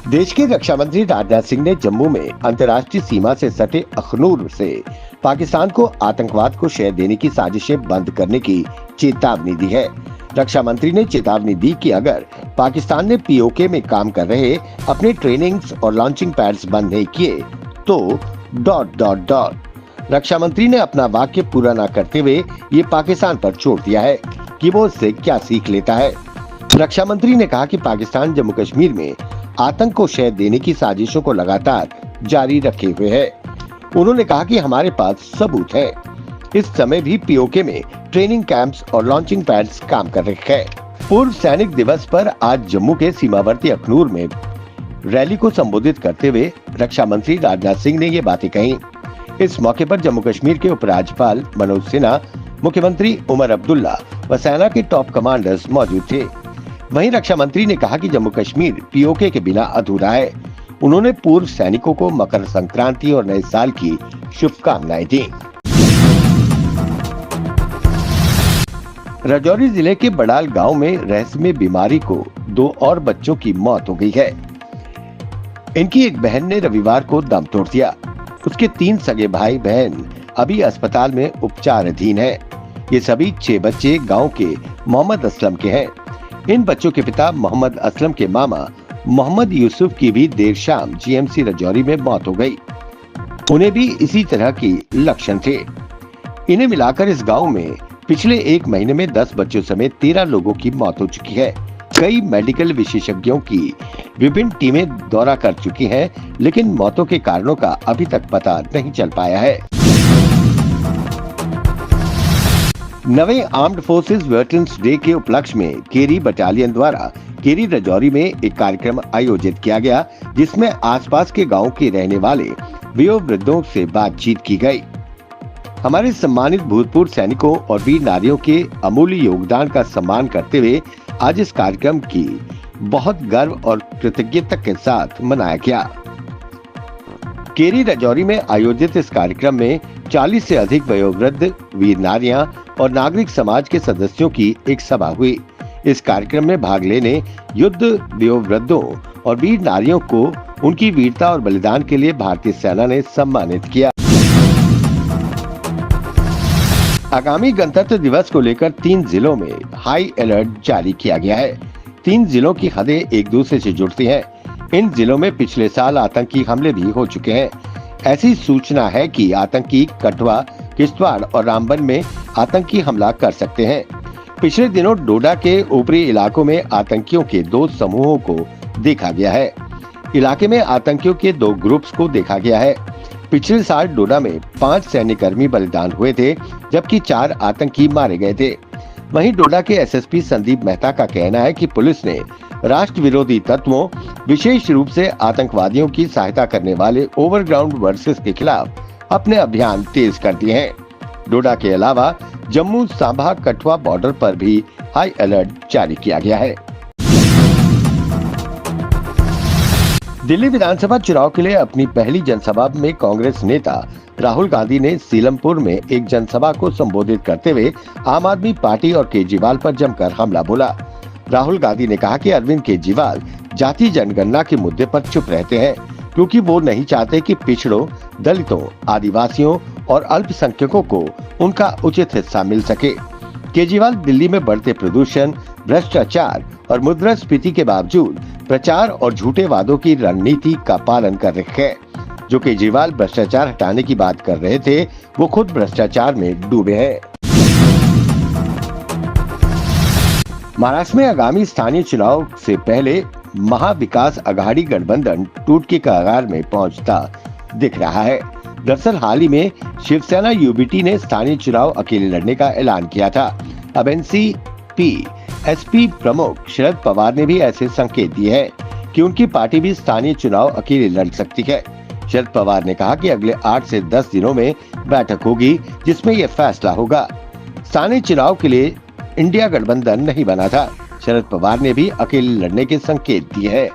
देश के रक्षा मंत्री राजनाथ सिंह ने जम्मू में अंतर्राष्ट्रीय सीमा से सटे अखनूर से पाकिस्तान को आतंकवाद को शह देने की साजिशें बंद करने की चेतावनी दी है। रक्षा मंत्री ने चेतावनी दी कि अगर पाकिस्तान ने पीओके में काम कर रहे अपने ट्रेनिंग्स और लॉन्चिंग पैड्स बंद नहीं किए तो ... रक्षा मंत्री ने अपना वाक्य पूरा न करते हुए ये पाकिस्तान पर छोड़ दिया है कि वो इससे क्या सीख लेता है। रक्षा मंत्री ने कहा कि पाकिस्तान जम्मू कश्मीर में आतंक को शह देने की साजिशों को लगातार जारी रखे हुए है। उन्होंने कहा कि हमारे पास सबूत है। इस समय भी पीओके में ट्रेनिंग कैंप्स और लॉन्चिंग पैड्स काम कर रहे हैं। पूर्व सैनिक दिवस पर आज जम्मू के सीमावर्ती अखनूर में रैली को संबोधित करते हुए रक्षा मंत्री राजनाथ सिंह ने ये बातें कही। इस मौके पर जम्मू कश्मीर के उपराज्यपाल मनोज सिन्हा, मुख्यमंत्री उमर अब्दुल्ला व सेना के टॉप कमांडर्स मौजूद थे। वहीं रक्षा मंत्री ने कहा कि जम्मू कश्मीर पीओके के बिना अधूरा है। उन्होंने पूर्व सैनिकों को मकर संक्रांति और नए साल की शुभकामनाएं दी। राजौरी जिले के बड़ाल गांव में रहस्यमय बीमारी को 2 और बच्चों की मौत हो गई है। इनकी एक बहन ने रविवार को दम तोड़ दिया। उसके 3 सगे भाई बहन अभी अस्पताल में उपचाराधीन है। ये सभी 6 बच्चे गांव के मोहम्मद असलम के हैं। इन बच्चों के पिता मोहम्मद असलम के मामा मोहम्मद यूसुफ की भी देर शाम जीएमसी राजौरी में मौत हो गई। उन्हें भी इसी तरह की लक्षण थे। इन्हें मिलाकर इस गांव में पिछले 1 महीने में 10 बच्चों समेत 13 लोगों की मौत हो चुकी है। कई मेडिकल विशेषज्ञों की विभिन्न टीमें दौरा कर चुकी हैं, लेकिन मौतों के कारणों का अभी तक पता नहीं चल पाया है। नवे आर्म्ड फोर्सेस वेटरन्स डे के उपलक्ष्य में केरी बटालियन द्वारा केरी राजौरी में एक कार्यक्रम आयोजित किया गया, जिसमें आसपास के गांव के रहने वाले वयोवृद्धों से बातचीत की गई। हमारे सम्मानित भूतपूर्व सैनिकों और वीर नारियों के अमूल्य योगदान का सम्मान करते हुए आज इस कार्यक्रम की बहुत गर्व और कृतज्ञता के साथ मनाया गया। केरी राजौरी में आयोजित इस कार्यक्रम में 40 से अधिक वयोवृद्ध, वीर नारियां और नागरिक समाज के सदस्यों की एक सभा हुई। इस कार्यक्रम में भाग लेने युद्ध वयोवृद्धों और वीर नारियों को उनकी वीरता और बलिदान के लिए भारतीय सेना ने सम्मानित किया। आगामी गणतंत्र दिवस को लेकर 3 जिलों में हाई अलर्ट जारी किया गया है। 3 जिलों की हदें एक दूसरे से जुड़ती हैं। इन जिलों में पिछले साल आतंकी हमले भी हो चुके हैं। ऐसी सूचना है कि आतंकी कठुआ, किश्तवाड़ और रामबन में आतंकी हमला कर सकते हैं। पिछले दिनों डोडा के ऊपरी इलाकों में आतंकियों के 2 समूहों को देखा गया है। इलाके में आतंकियों के 2 ग्रुप्स को देखा गया है। पिछले साल डोडा में 5 सैन्यकर्मी बलिदान हुए थे, जबकि 4 आतंकी मारे गए थे। वहीं डोडा के एसएसपी संदीप मेहता का कहना है कि पुलिस ने राष्ट्र विरोधी तत्वों, विशेष रूप से आतंकवादियों की सहायता करने वाले ओवरग्राउंड वर्सेस के खिलाफ अपने अभियान तेज कर दिए हैं। डोडा के अलावा जम्मू सांबा कठुआ बॉर्डर पर भी हाई अलर्ट जारी किया गया है। दिल्ली विधानसभा चुनाव के लिए अपनी पहली जनसभा में कांग्रेस नेता राहुल गांधी ने सीलमपुर में एक जनसभा को संबोधित करते हुए आम आदमी पार्टी और केजरीवाल पर जमकर हमला बोला। राहुल गांधी ने कहा कि अरविंद केजरीवाल जाति जनगणना के मुद्दे पर चुप रहते हैं, क्योंकि वो नहीं चाहते कि पिछड़ों, दलितों, आदिवासियों और अल्पसंख्यकों को उनका उचित हिस्सा मिल सके। केजरीवाल दिल्ली में बढ़ते प्रदूषण, भ्रष्टाचार और मुद्रास्फीति के बावजूद प्रचार और झूठे वादों की रणनीति का पालन कर रहे हैं। जो केजरीवाल भ्रष्टाचार हटाने की बात कर रहे थे, वो खुद भ्रष्टाचार में डूबे हैं। महाराष्ट्र में आगामी स्थानीय चुनाव से पहले महाविकास आघाड़ी गठबंधन टूट के कगार में पहुंचता दिख रहा है। दरअसल हाल ही में शिवसेना यूबीटी ने स्थानीय चुनाव अकेले लड़ने का ऐलान किया था। अब एनसीपी एसपी प्रमुख शरद पवार ने भी ऐसे संकेत दिए हैं कि उनकी पार्टी भी स्थानीय चुनाव अकेले लड़ सकती है। शरद पवार ने कहा कि अगले 8 से 10 दिनों में बैठक होगी, जिसमें यह फैसला होगा। स्थानीय चुनाव के लिए इंडिया गठबंधन नहीं बना था। शरद पवार ने भी अकेले लड़ने के संकेत दिए हैं।